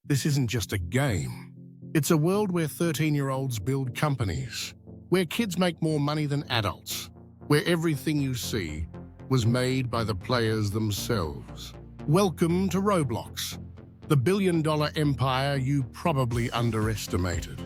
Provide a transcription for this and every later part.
this isn't just a game. It's a world where 13-year-olds build companies, where kids make more money than adults, where everything you see was made by the players themselves. Welcome to Roblox, the billion-dollar empire you probably underestimated.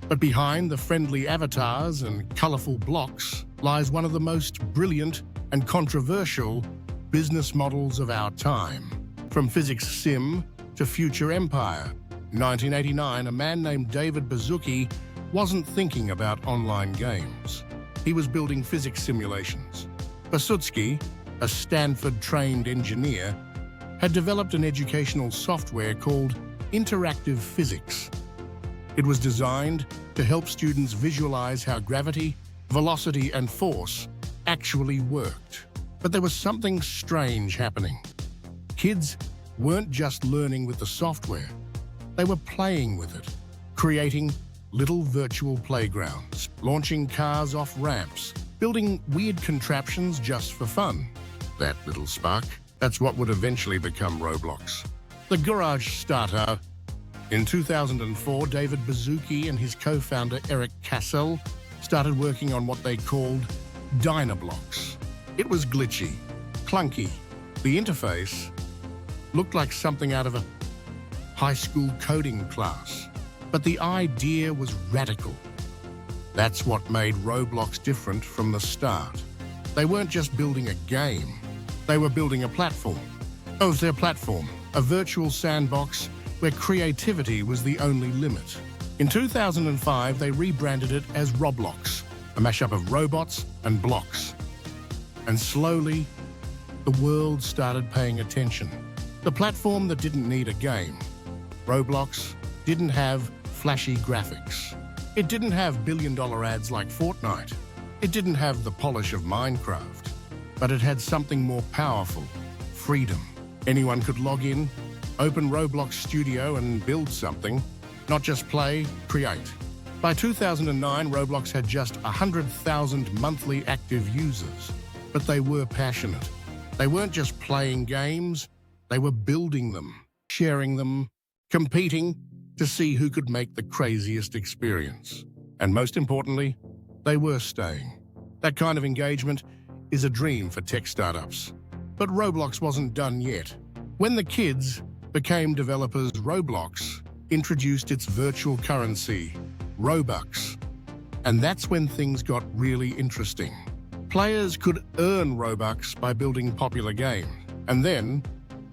But behind the friendly avatars and colorful blocks lies one of the most brilliant and controversial business models of our time. From physics sim to future empire, in 1989, a man named David Baszucki wasn't thinking about online games. He was building physics simulations. Baszucki, a Stanford-trained engineer, had developed an educational software called Interactive Physics. It was designed to help students visualize how gravity, velocity, and force actually worked. But there was something strange happening. Kids weren't just learning with the software. They were playing with it, creating little virtual playgrounds, launching cars off ramps, building weird contraptions just for fun. That little spark, that's what would eventually become Roblox. The garage starter. In 2004, David Baszucki and his co-founder Eric Cassell started working on what they called Dynablocks. It was glitchy, clunky. The interface looked like something out of a high school coding class. But the idea was radical. That's what made Roblox different from the start. They weren't just building a game. They were building a platform. What was their platform? A virtual sandbox where creativity was the only limit. In 2005, they rebranded it as Roblox, a mashup of robots and blocks. And slowly, the world started paying attention. The platform that didn't need a game. Roblox didn't have flashy graphics. It didn't have billion-dollar ads like Fortnite. It didn't have the polish of Minecraft. But it had something more powerful: freedom. Anyone could log in, open Roblox Studio and build something, not just play, create. By 2009, Roblox had just 100,000 monthly active users. But they were passionate. They weren't just playing games, they were building them, sharing them, competing to see who could make the craziest experience. And most importantly, they were staying. That kind of engagement is a dream for tech startups. But Roblox wasn't done yet. When the kids became developers, Roblox introduced its virtual currency, Robux. And that's when things got really interesting. Players could earn Robux by building popular games, and then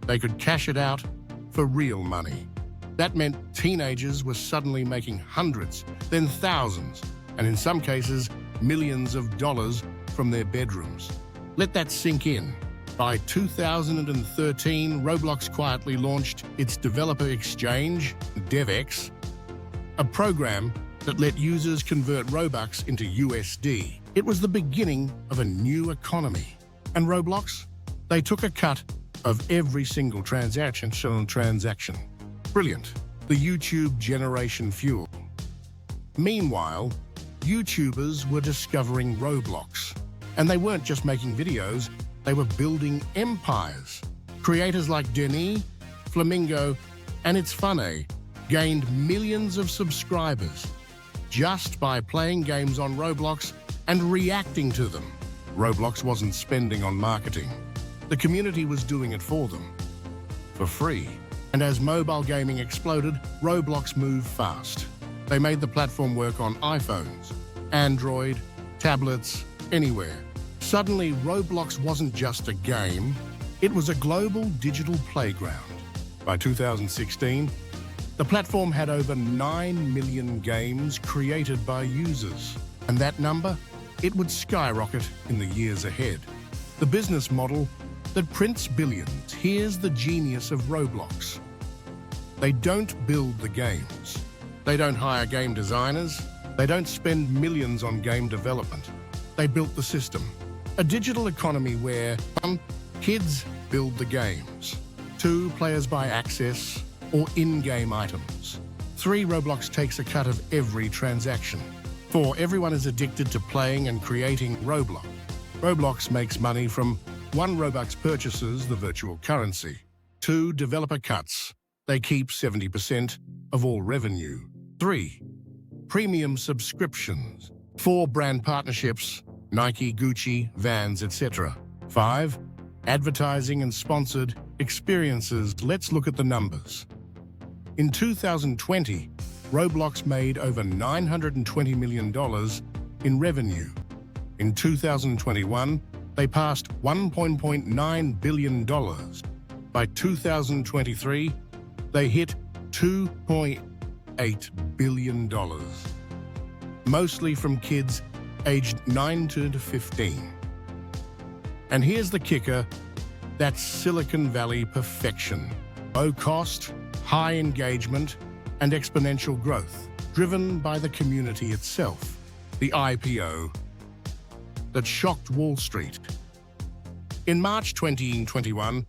they could cash it out for real money. That meant teenagers were suddenly making hundreds, then thousands, and in some cases, millions of dollars from their bedrooms. Let that sink in. By 2013, Roblox quietly launched its developer exchange, DevX, a program that let users convert Robux into USD. It was the beginning of a new economy. And Roblox, they took a cut of every single transaction. Brilliant. The YouTube generation fuel. Meanwhile, YouTubers were discovering Roblox. And they weren't just making videos, they were building empires. Creators like Denis, Flamingo, and It's Funny gained millions of subscribers just by playing games on Roblox and reacting to them. Roblox wasn't spending on marketing. The community was doing it for them, for free. And as mobile gaming exploded, Roblox moved fast. They made the platform work on iPhones, Android, tablets, anywhere. Suddenly, Roblox wasn't just a game, it was a global digital playground. By 2016, the platform had over 9 million games created by users. And that number, it would skyrocket in the years ahead. The business model that prints billions. Here's the genius of Roblox. They don't build the games. They don't hire game designers. They don't spend millions on game development. They built the system. A digital economy where 1. Kids build the games. 2. Players buy access or in-game items. 3. Roblox takes a cut of every transaction. 4. Everyone is addicted to playing and creating Roblox. Roblox makes money from 1. Robux purchases, the virtual currency. 2. Developer cuts. They keep 70% of all revenue. 3. Premium subscriptions. 4. Brand partnerships, Nike, Gucci, Vans, etc. 5. Advertising and sponsored experiences. Let's look at the numbers. In 2020, Roblox made over $920 million in revenue. In 2021, they passed $1.9 billion. By 2023, they hit $2.8 billion, mostly from kids aged 9 to 15. And here's the kicker, that's Silicon Valley perfection. Low cost, high engagement, and exponential growth, driven by the community itself. The IPO that shocked Wall Street. In March 2021,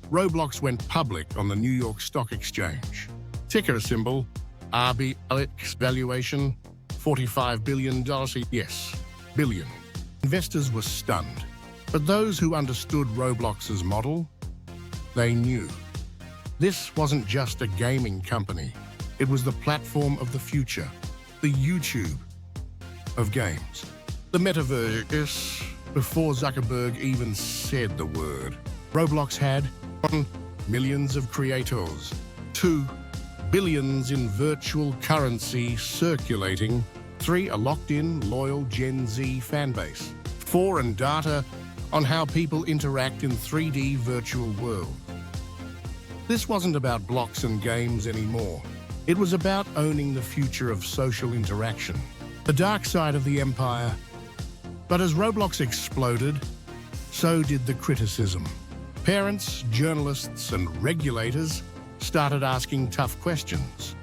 Roblox went public on the New York Stock Exchange. Ticker symbol, RBLX, valuation, $45 billion. Yes, billion. Investors were stunned. But those who understood Roblox's model, they knew. This wasn't just a gaming company. It was the platform of the future, the YouTube of games. The Metaverse, before Zuckerberg even said the word. Roblox had 1. Millions of creators, 2. Billions in virtual currency circulating, 3. A locked-in, loyal Gen Z fanbase, 4. And data on how people interact in 3D virtual world. This wasn't about blocks and games anymore. It was about owning the future of social interaction, the dark side of the empire. But as Roblox exploded, so did the criticism. Parents, journalists, and regulators started asking tough questions.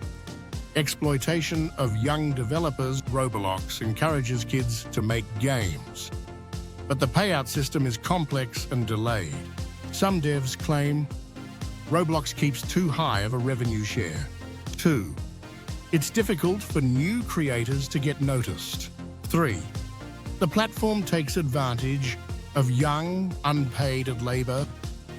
Exploitation of young developers. Roblox encourages kids to make games. But the payout system is complex and delayed. Some devs claim Roblox keeps too high of a revenue share. 2. It's difficult for new creators to get noticed. 3. The platform takes advantage of young, unpaid labor.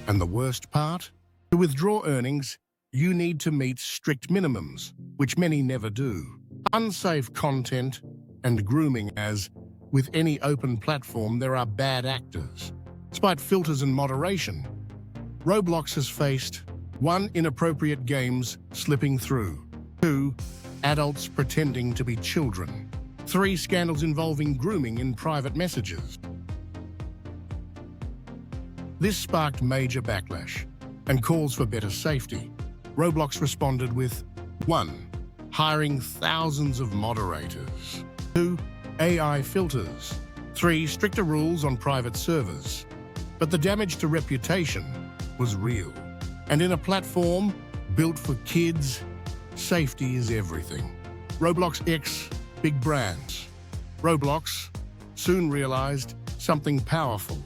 And the worst part? To withdraw earnings, you need to meet strict minimums, which many never do. Unsafe content and grooming. As with any open platform, there are bad actors. Despite filters and moderation, Roblox has faced 1. Inappropriate games slipping through. 2. Adults pretending to be children. 3. Scandals involving grooming in private messages. This sparked major backlash and calls for better safety. Roblox responded with 1. Hiring thousands of moderators. 2. AI filters. 3. Stricter rules on private servers. But the damage to reputation was real. And in a platform built for kids, safety is everything. Roblox X, big brands. Roblox soon realized something powerful.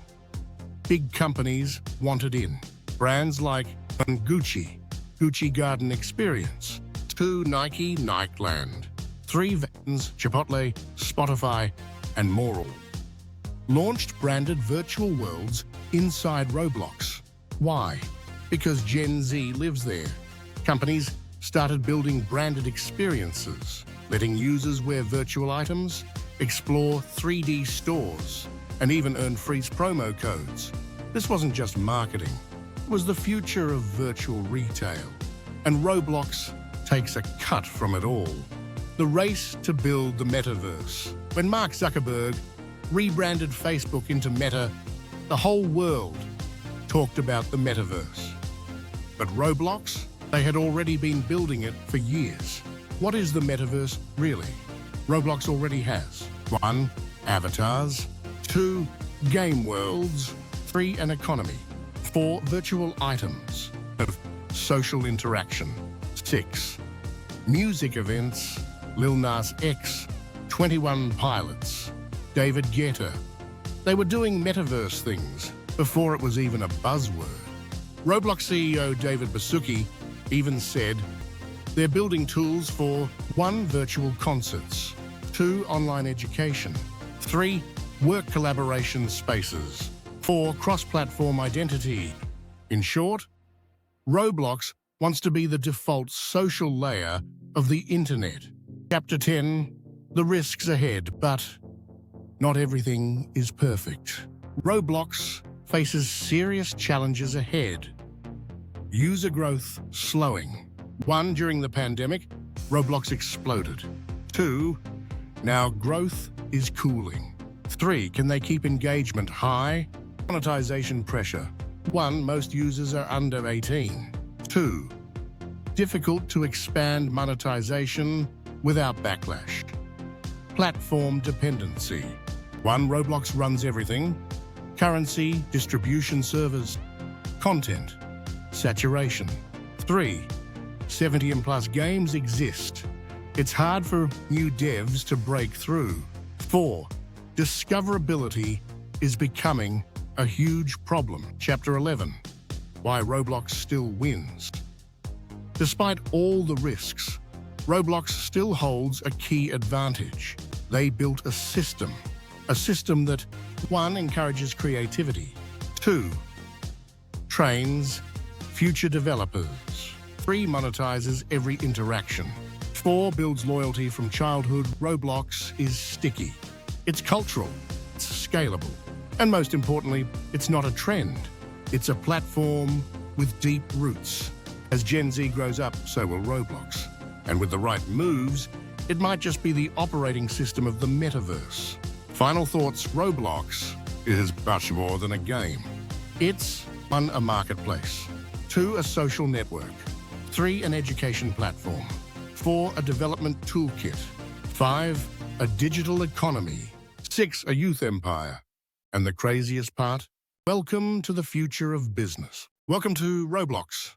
Big companies wanted in. Brands like Gucci, Gucci Garden Experience. 2. Nike, Nikeland. 3. Vans, Chipotle, Spotify, and more. Launched branded virtual worlds inside Roblox. Why? Because Gen Z lives there. Companies started building branded experiences, letting users wear virtual items, explore 3D stores, and even earn free promo codes. This wasn't just marketing. It was the future of virtual retail. And Roblox takes a cut from it all. The race to build the Metaverse. When Mark Zuckerberg rebranded Facebook into Meta, the whole world talked about the Metaverse. But Roblox, they had already been building it for years. What is the Metaverse really? Roblox already has 1. Avatars. 2. Game worlds. 3. An economy. 4. Virtual items of social interaction. 6. Music events. Lil Nas X, 21 Pilots, David Guetta. They were doing Metaverse things before it was even a buzzword. Roblox CEO David Baszucki even said they're building tools for 1. Virtual concerts, 2. Online education, 3. Work collaboration spaces, 4. Cross-platform identity. In short, Roblox wants to be the default social layer of the internet. Chapter 10, the risks ahead, but not everything is perfect. Roblox faces serious challenges ahead. User growth slowing. 1. During the pandemic, Roblox exploded. 2. Now growth is cooling. 3. Can they keep engagement high? Monetization pressure. 1. Most users are under 18. 2. Difficult to expand monetization without backlash. Platform dependency. 1. Roblox runs everything. Currency, distribution servers, content, saturation. 3. 70 and plus games exist. It's hard for new devs to break through. 4. Discoverability is becoming a huge problem. Chapter 11. Why Roblox still wins. Despite all the risks, Roblox still holds a key advantage. They built a system that 1. Encourages creativity, 2. Trains future developers, 3. Monetizes every interaction, 4. Builds loyalty from childhood. Roblox is sticky. It's cultural, it's scalable, and most importantly, it's not a trend. It's a platform with deep roots. As Gen Z grows up, so will Roblox. And with the right moves, it might just be the operating system of the Metaverse. Final thoughts, Roblox is much more than a game. It's 1. A marketplace, 2. A social network, 3. An education platform, 4. A development toolkit, 5. A digital economy, 6. A youth empire. And the craziest part? Welcome to the future of business. Welcome to Roblox.